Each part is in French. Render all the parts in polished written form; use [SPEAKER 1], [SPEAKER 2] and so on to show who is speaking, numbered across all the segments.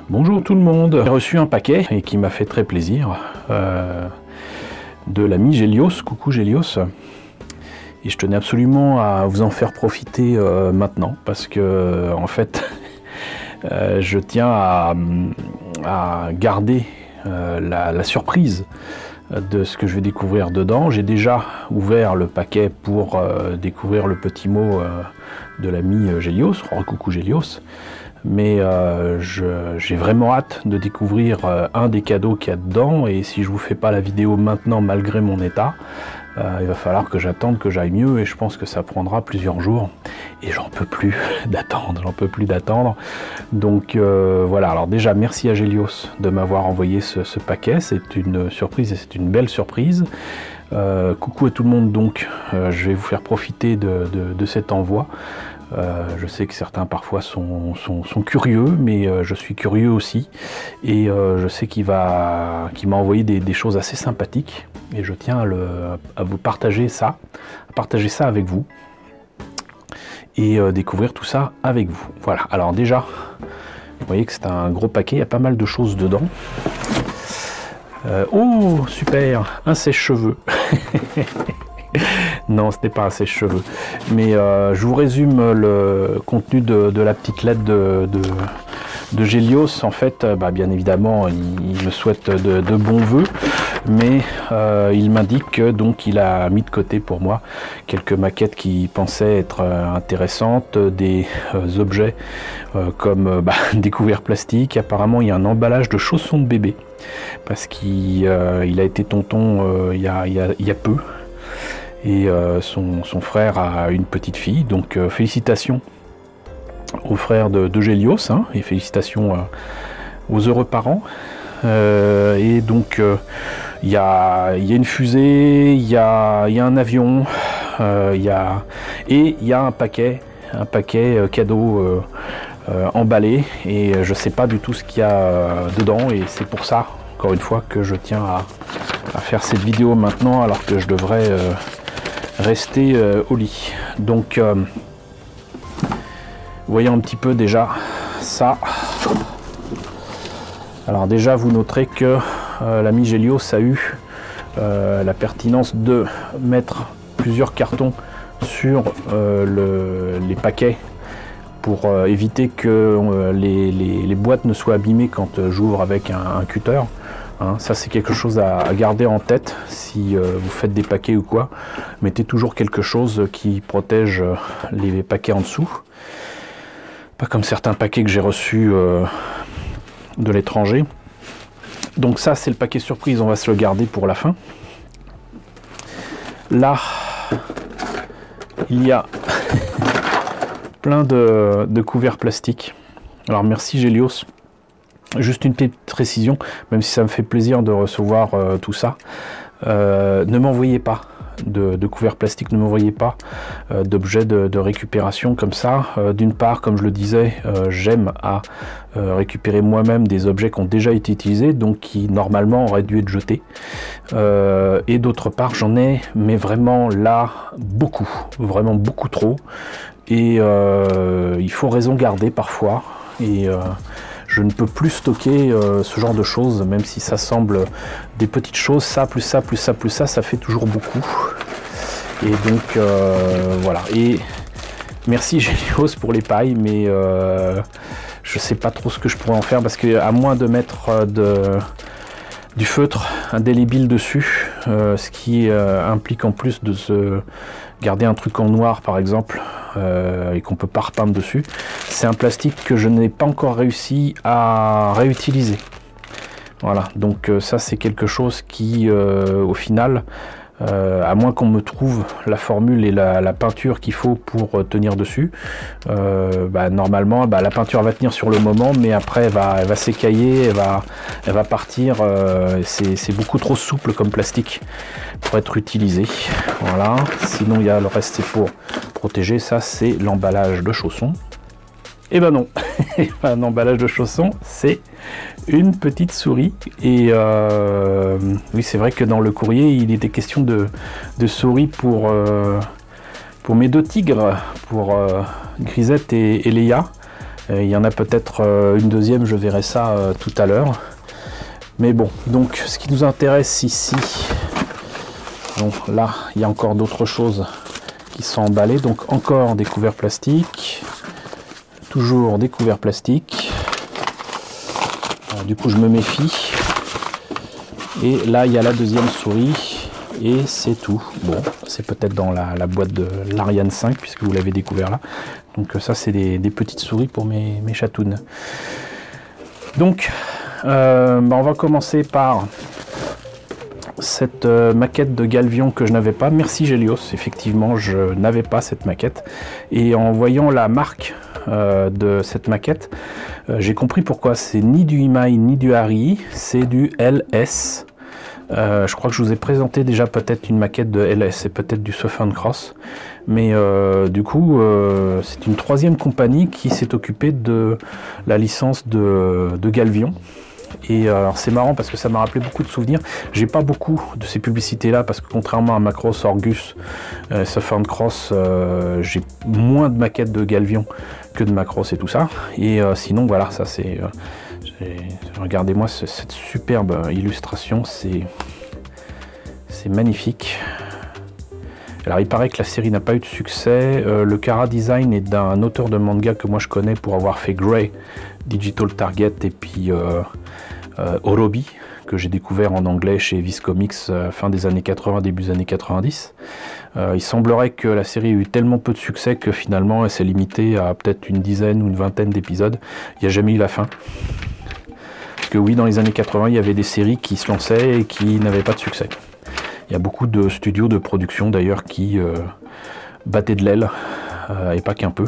[SPEAKER 1] Bonjour tout le monde. J'ai reçu un paquet et qui m'a fait très plaisir de l'ami Gélios. Coucou Gélios. Et je tenais absolument à vous en faire profiter maintenant parce que en fait je tiens à garder la surprise de ce que je vais découvrir dedans. J'ai déjà ouvert le paquet pour découvrir le petit mot de l'ami Gélios. Oh, coucou Gélios. Mais j'ai vraiment hâte de découvrir un des cadeaux qu'il y a dedans, et si je vous fais pas la vidéo maintenant malgré mon état, il va falloir que j'attende que j'aille mieux, et je pense que ça prendra plusieurs jours et j'en peux plus d'attendre, donc voilà. Alors déjà merci à Gélios de m'avoir envoyé ce paquet, c'est une surprise et c'est une belle surprise. Coucou à tout le monde, donc je vais vous faire profiter de cet envoi. Je sais que certains parfois sont curieux, mais je suis curieux aussi, et je sais qu'il m'a envoyé des choses assez sympathiques, et je tiens à vous partager ça, avec vous, et découvrir tout ça avec vous. Voilà, alors déjà, vous voyez que c'est un gros paquet, il y a pas mal de choses dedans. Oh, super, un sèche-cheveux. Non, ce n'est pas un sèche-cheveux. Mais je vous résume le contenu de la petite lettre de Gélios. En fait, bien évidemment, il me souhaite de bons vœux, mais il m'indique que donc il a mis de côté pour moi quelques maquettes qui pensaient être intéressantes, des objets comme des couverts plastiques. Apparemment, il y a un emballage de chaussons de bébé, parce qu'il a été tonton il y a peu. Et son frère a une petite fille, donc félicitations au frère de Gélios, hein, et félicitations aux heureux parents. Et donc il y a une fusée, il y a un avion, il y a un paquet cadeau emballé, et je sais pas du tout ce qu'il y a dedans, et c'est pour ça, encore une fois, que je tiens à faire cette vidéo maintenant, alors que je devrais rester au lit. Donc voyons un petit peu déjà ça. Alors déjà, vous noterez que l'ami Gélios a eu la pertinence de mettre plusieurs cartons sur les paquets pour éviter que les boîtes ne soient abîmées quand j'ouvre avec un cutter. Hein, ça c'est quelque chose à garder en tête si vous faites des paquets ou quoi. Mettez toujours quelque chose qui protège les paquets en dessous. Pas comme certains paquets que j'ai reçus de l'étranger. Donc ça c'est le paquet surprise, on va se le garder pour la fin. Là, il y a plein de couverts plastiques. Alors merci Gélios. Juste une petite précision, même si ça me fait plaisir de recevoir tout ça, ne m'envoyez pas de couverts plastiques, ne m'envoyez pas d'objets de récupération comme ça. D'une part, comme je le disais, j'aime à récupérer moi-même des objets qui ont déjà été utilisés, donc qui normalement auraient dû être jetés. Et d'autre part, j'en ai, mais vraiment là, beaucoup, vraiment beaucoup trop. Et il faut raison garder parfois. Et je ne peux plus stocker ce genre de choses, même si ça semble des petites choses. Ça, plus ça, plus ça, plus ça fait toujours beaucoup. Et donc, voilà. Et merci Gélios pour les pailles, mais je sais pas trop ce que je pourrais en faire, parce que à moins de mettre du feutre indélébile dessus, ce qui implique en plus de se garder un truc en noir par exemple, et qu'on peut pas repeindre dessus. C'est un plastique que je n'ai pas encore réussi à réutiliser. Voilà, donc ça c'est quelque chose qui au final, à moins qu'on me trouve la formule et la peinture qu'il faut pour tenir dessus, normalement la peinture va tenir sur le moment, mais après elle va s'écailler, elle va partir. C'est beaucoup trop souple comme plastique pour être utilisé. Voilà, sinon il y a le reste, c'est pour protéger. Ça c'est l'emballage de chaussons. Et ben non, un emballage de chaussons, c'est une petite souris. Et oui, c'est vrai que dans le courrier, il était question de souris pour mes deux tigres, pour Grisette et Léa. Il y en a peut-être une deuxième, je verrai ça tout à l'heure. Mais bon, donc ce qui nous intéresse ici, donc là, il y a encore d'autres choses qui sont emballées. Donc encore des couverts plastiques, toujours des couverts plastiques. Du coup, je me méfie. Et là, il y a la deuxième souris. Et c'est tout. Bon, c'est peut-être dans la boîte de l'Ariane 5, puisque vous l'avez découvert là. Donc ça, c'est des petites souris pour mes chatounes. Donc, on va commencer par cette maquette de Galvion que je n'avais pas. Merci Gélios, effectivement, je n'avais pas cette maquette. Et en voyant la marque de cette maquette, j'ai compris pourquoi. C'est ni du Imai ni du Harry, c'est du LS. Je crois que je vous ai présenté déjà peut-être une maquette de LS et peut-être du Southern Cross. Mais du coup, c'est une troisième compagnie qui s'est occupée de la licence de Galvion. Et alors c'est marrant parce que ça m'a rappelé beaucoup de souvenirs. J'ai pas beaucoup de ces publicités là parce que contrairement à Macross, Orgus, Southern Cross, j'ai moins de maquettes de Galvion que de Macross et tout ça. Et sinon voilà, ça c'est... regardez-moi cette superbe illustration, c'est magnifique. Alors il paraît que la série n'a pas eu de succès. Le Kara Design est d'un auteur de manga que moi je connais pour avoir fait Grey, Digital Target et puis Orobi, que j'ai découvert en anglais chez Viz Comics fin des années 80, début des années 90. Il semblerait que la série ait eu tellement peu de succès que finalement elle s'est limitée à peut-être une dizaine ou une vingtaine d'épisodes. Il n'y a jamais eu la fin. Parce que oui, dans les années 80, il y avait des séries qui se lançaient et qui n'avaient pas de succès. Il y a beaucoup de studios de production d'ailleurs qui battaient de l'aile, et pas qu'un peu.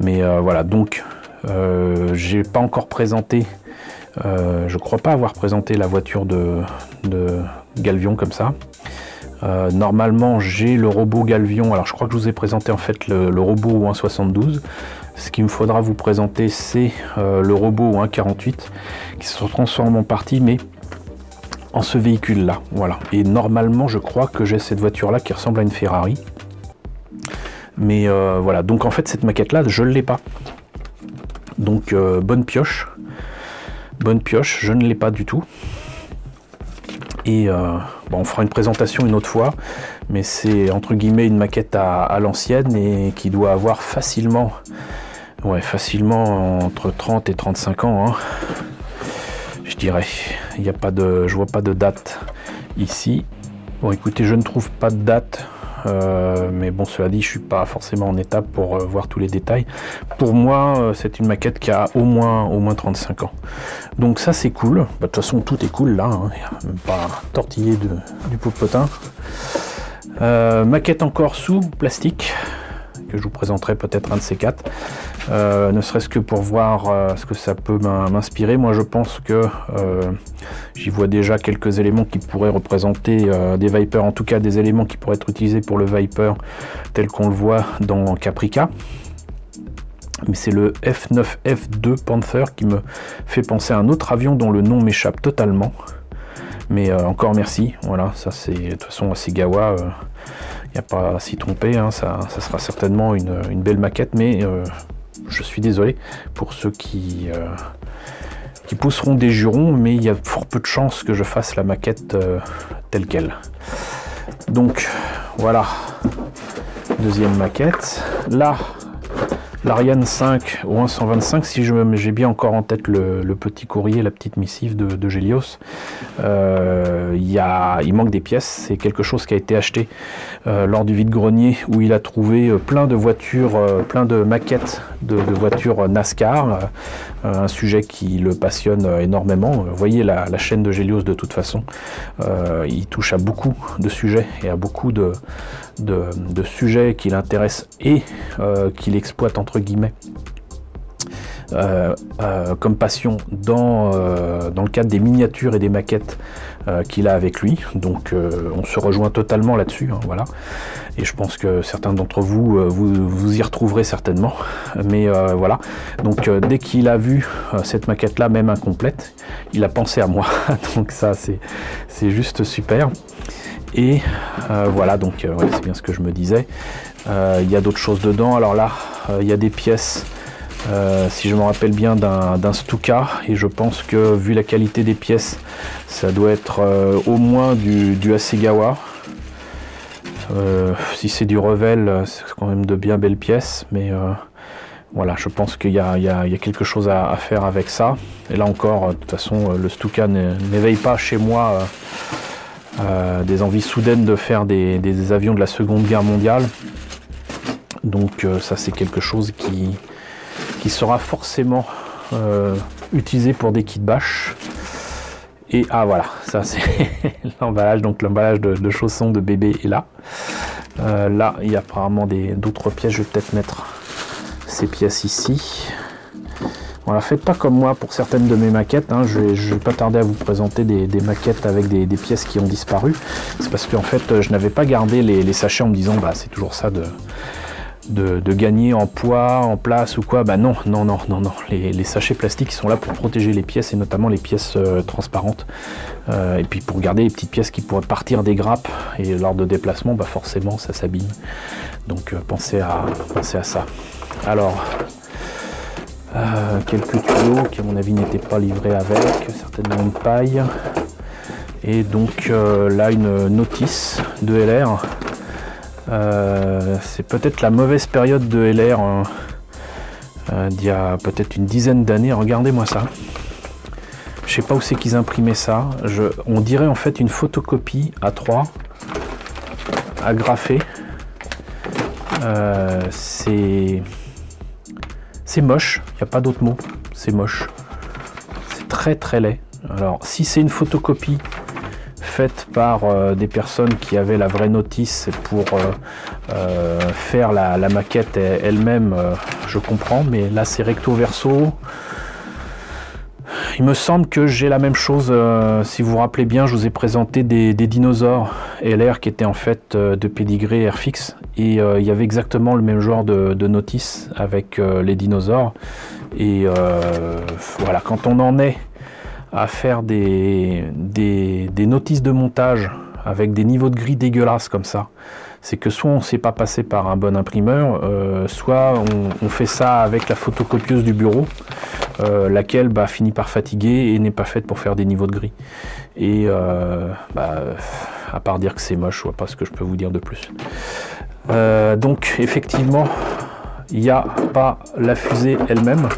[SPEAKER 1] Mais voilà, donc j'ai pas encore présenté, je crois pas avoir présenté la voiture de Galvion comme ça. Normalement j'ai le robot Galvion, alors je crois que je vous ai présenté en fait le robot au 1.72. Ce qu'il me faudra vous présenter c'est le robot au 1.48 qui se transforme en partie mais en ce véhicule là, voilà. Et normalement je crois que j'ai cette voiture là qui ressemble à une Ferrari. Mais voilà, donc en fait cette maquette là je ne l'ai pas. Donc bonne pioche, je ne l'ai pas du tout. Et bon, on fera une présentation une autre fois, mais c'est entre guillemets une maquette à l'ancienne et qui doit avoir facilement, ouais, facilement entre 30 et 35 ans, hein, je dirais. Il n'y a pas de, je vois pas de date ici. Bon, écoutez, je ne trouve pas de date. Mais bon, cela dit, je suis pas forcément en étape pour voir tous les détails. Pour moi, c'est une maquette qui a au moins 35 ans. Donc ça, c'est cool. Bah, de toute façon, tout est cool là. Hein. Il n'y a même pas tortillé du popotin. Maquette encore sous plastique, que je vous présenterai peut-être un de ces quatre. Ne serait-ce que pour voir ce que ça peut m'inspirer. Moi, je pense que j'y vois déjà quelques éléments qui pourraient représenter des Vipers, en tout cas des éléments qui pourraient être utilisés pour le Viper tel qu'on le voit dans Caprica. Mais c'est le F9F2 Panther qui me fait penser à un autre avion dont le nom m'échappe totalement. Mais encore merci, voilà, ça c'est de toute façon assez Gawa, il n'y a pas à s'y tromper, hein, ça sera certainement une belle maquette, mais je suis désolé pour ceux qui pousseront des jurons, mais il y a fort peu de chances que je fasse la maquette telle qu'elle. Donc voilà, deuxième maquette, là l'Ariane 5 au 1.125, si j'ai bien encore en tête le petit courrier, la petite missive de Gélios, il manque des pièces. C'est quelque chose qui a été acheté lors du vide-grenier où il a trouvé plein de voitures, plein de maquettes de voitures NASCAR, un sujet qui le passionne énormément. Vous voyez la chaîne de Gélios de toute façon, il touche à beaucoup de sujets et à beaucoup de sujets qui l'intéressent et qu'il exploite entre guillemets comme passion dans le cadre des miniatures et des maquettes qu'il a avec lui. Donc on se rejoint totalement là-dessus, hein, voilà. Et je pense que certains d'entre vous, vous y retrouverez certainement. Mais voilà, donc dès qu'il a vu cette maquette là, même incomplète, il a pensé à moi. Donc ça c'est juste super. Et voilà, donc ouais, c'est bien ce que je me disais. Il y a d'autres choses dedans. Alors là, il y a des pièces si je me rappelle bien, d'un Stuka, et je pense que vu la qualité des pièces, ça doit être au moins du Hasegawa. Si c'est du Revell, c'est quand même de bien belles pièces, mais voilà, je pense qu'il y a quelque chose à faire avec ça. Et là encore, de toute façon, le Stuka n'éveille pas chez moi des envies soudaines de faire des avions de la Seconde Guerre mondiale. Donc ça, c'est quelque chose qui sera forcément utilisé pour des kits bash. Et ah voilà, ça c'est l'emballage, donc l'emballage de chaussons de bébé est là. Là, il y a apparemment d'autres pièces, je vais peut-être mettre ces pièces ici. Voilà, faites pas comme moi pour certaines de mes maquettes, hein. Je vais pas tarder à vous présenter des maquettes avec des pièces qui ont disparu. C'est parce qu'en fait, je n'avais pas gardé les sachets en me disant, bah c'est toujours ça de gagner en poids, en place ou quoi. Bah non. Les sachets plastiques sont là pour protéger les pièces et notamment les pièces transparentes. Et puis pour garder les petites pièces qui pourraient partir des grappes et lors de déplacement, bah forcément ça s'abîme. Donc pensez à ça. Alors, quelques tuyaux qui à mon avis n'étaient pas livrés avec, certainement une paille. Et donc là une notice de LR. C'est peut-être la mauvaise période de LR d'il y a peut-être une dizaine d'années. Regardez-moi ça. Je sais pas où c'est qu'ils imprimaient ça. On dirait en fait une photocopie A3 agrafée. C'est moche, il n'y a pas d'autre mot. C'est moche. C'est très très laid. Alors si c'est une photocopie faite par des personnes qui avaient la vraie notice pour faire la maquette elle-même, je comprends, mais là c'est recto verso. Il me semble que j'ai la même chose, si vous vous rappelez bien, je vous ai présenté des dinosaures LR qui étaient en fait de pédigré Airfix, et il y avait exactement le même genre de notice avec les dinosaures, et voilà, quand on en est à faire des notices de montage avec des niveaux de gris dégueulasses comme ça, c'est que soit on ne s'est pas passé par un bon imprimeur, soit on fait ça avec la photocopieuse du bureau, laquelle finit par fatiguer et n'est pas faite pour faire des niveaux de gris. Et à part dire que c'est moche, je vois pas ce que je peux vous dire de plus. Donc effectivement, il n'y a pas la fusée elle-même.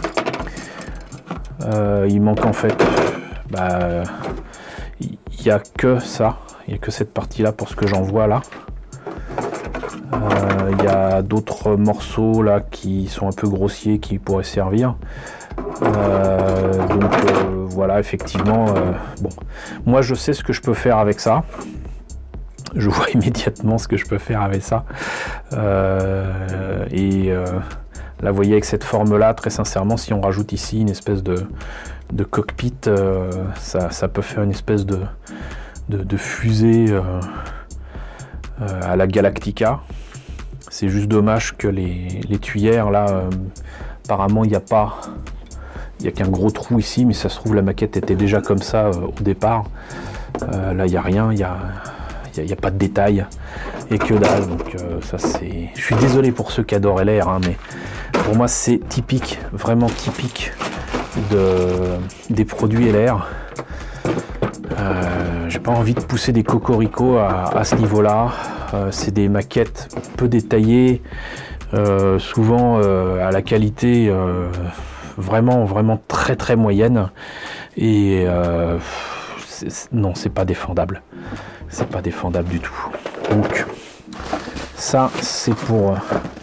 [SPEAKER 1] Il manque en fait, il n'y a que ça, il n'y a que cette partie-là pour ce que j'en vois là. Il y a d'autres morceaux là qui sont un peu grossiers qui pourraient servir. Donc voilà, effectivement, bon, moi je sais ce que je peux faire avec ça. Je vois immédiatement ce que je peux faire avec ça. Là, vous voyez, avec cette forme-là, très sincèrement, si on rajoute ici une espèce de cockpit, ça peut faire une espèce de fusée à la Galactica. C'est juste dommage que les tuyères, là, apparemment, il n'y a qu'un gros trou ici, mais ça se trouve, la maquette était déjà comme ça au départ. Là, il n'y a rien, il n'y a pas de détails et que dalle. Donc ça, c'est... Je suis désolé pour ceux qui adorent LR, hein, mais pour moi, c'est typique, vraiment typique des produits LR. J'ai pas envie de pousser des cocoricots à ce niveau-là. C'est des maquettes peu détaillées, souvent à la qualité vraiment très très moyenne. Et non, c'est pas défendable. C'est pas défendable du tout. Donc ça, c'est pour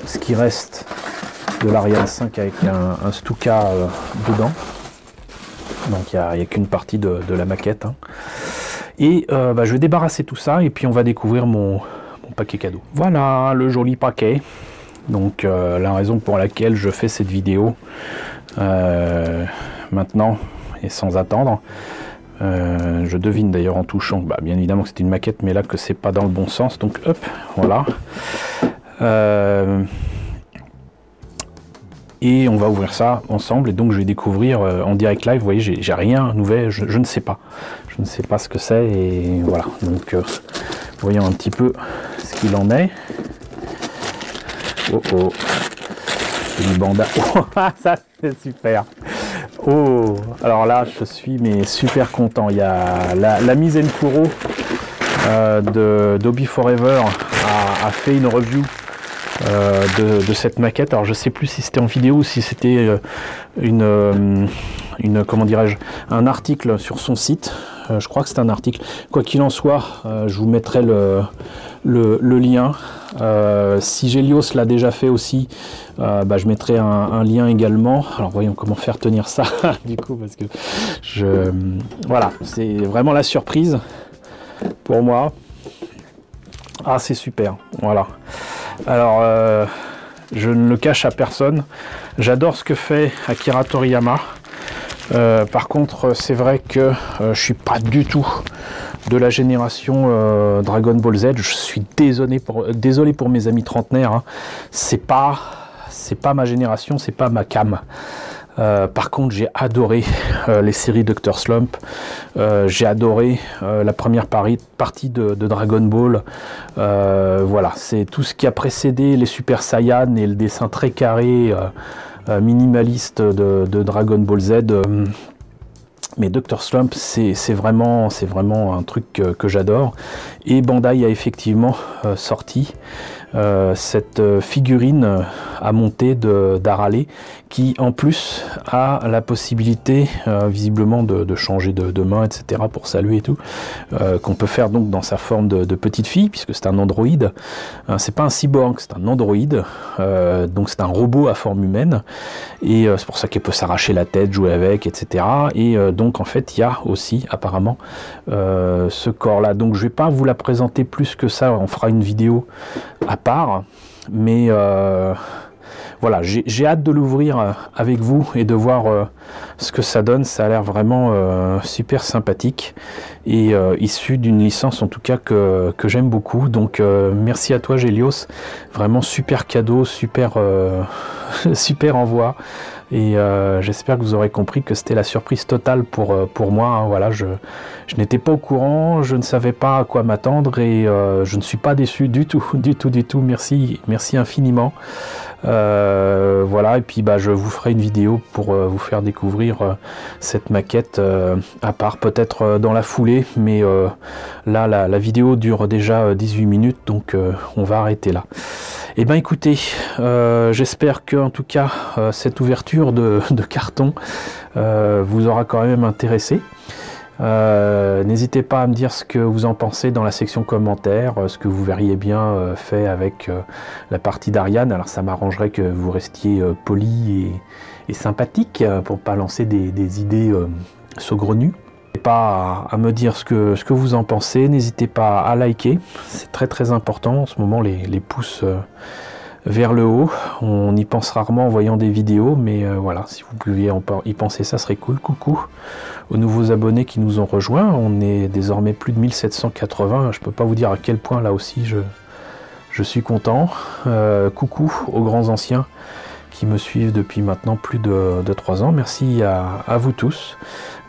[SPEAKER 1] ce qui reste de l'Ariane 5 avec un Stuka dedans. Donc il n'y a qu'une partie de la maquette, hein. Et je vais débarrasser tout ça et puis on va découvrir mon paquet cadeau. Voilà le joli paquet. Donc la raison pour laquelle je fais cette vidéo maintenant et sans attendre. Je devine d'ailleurs en touchant, bien évidemment que c'est une maquette, mais là que c'est pas dans le bon sens. Donc hop, voilà. Et on va ouvrir ça ensemble, et donc je vais découvrir en direct live. Vous voyez, j'ai rien nouvel, je ne sais pas. Je ne sais pas ce que c'est, et voilà. Donc voyons un petit peu ce qu'il en est. Oh, du Bandai. Oh, ça c'est super. Oh, alors là je suis mais super content. Il y a la mise en Kuro d'Hobby Forever a fait une review de cette maquette. Alors je sais plus si c'était en vidéo ou si c'était comment dirais-je, un article sur son site. Je crois que c'est un article. Quoi qu'il en soit, je vous mettrai le lien. Si Gélios l'a déjà fait aussi, je mettrai un lien également. Alors voyons comment faire tenir ça du coup, parce que voilà, c'est vraiment la surprise pour moi. Ah, c'est super, voilà. Alors je ne le cache à personne, j'adore ce que fait Akira Toriyama. Par contre, c'est vrai que je suis pas du tout de la génération Dragon Ball Z. Je suis désolé pour mes amis trentenaires, hein. C'est pas ma génération, c'est pas ma cam. Par contre, j'ai adoré les séries Dr Slump, j'ai adoré la première partie de Dragon Ball. Voilà, c'est tout ce qui a précédé les Super Saiyan et le dessin très carré minimaliste de Dragon Ball Z. Mais Dr Slump, c'est vraiment un truc que j'adore. Et Bandai a effectivement sorti cette figurine à monter d'Arale, qui en plus a la possibilité visiblement de changer de main, etc. pour saluer et tout, qu'on peut faire donc dans sa forme de petite fille, puisque c'est un androïde. C'est pas un cyborg, c'est un androïde, donc c'est un robot à forme humaine, et c'est pour ça qu'elle peut s'arracher la tête, jouer avec, etc. Et donc en fait il y a aussi apparemment ce corps là. Donc je vais pas vous la présenter plus que ça, on fera une vidéo à part, mais voilà, j'ai hâte de l'ouvrir avec vous et de voir ce que ça donne. Ça a l'air vraiment super sympathique et issu d'une licence en tout cas que j'aime beaucoup. Donc merci à toi Gélios, vraiment super cadeau, super super envoi. Et j'espère que vous aurez compris que c'était la surprise totale pour moi, hein. Voilà, je n'étais pas au courant, je ne savais pas à quoi m'attendre et je ne suis pas déçu du tout. Merci infiniment. Voilà, et puis je vous ferai une vidéo pour vous faire découvrir cette maquette à part, peut-être dans la foulée, mais là la vidéo dure déjà 18 minutes, donc on va arrêter là. Et ben écoutez, j'espère que en tout cas cette ouverture de carton vous aura quand même intéressé. N'hésitez pas à me dire ce que vous en pensez dans la section commentaires, ce que vous verriez bien fait avec la partie d'Ariane. Alors ça m'arrangerait que vous restiez poli et sympathique pour pas lancer des idées saugrenues. N'hésitez pas à me dire ce que vous en pensez, n'hésitez pas à liker, c'est très important en ce moment, les pouces vers le haut. On y pense rarement en voyant des vidéos, mais voilà, si vous pouviez y penser, ça serait cool. Coucou aux nouveaux abonnés qui nous ont rejoints, on est désormais plus de 1780, je peux pas vous dire à quel point là aussi je suis content. Coucou aux grands anciens qui me suivent depuis maintenant plus de 3 ans, merci à vous tous,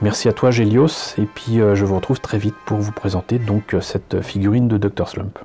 [SPEAKER 1] merci à toi Gélios, et puis je vous retrouve très vite pour vous présenter donc cette figurine de Dr Slump.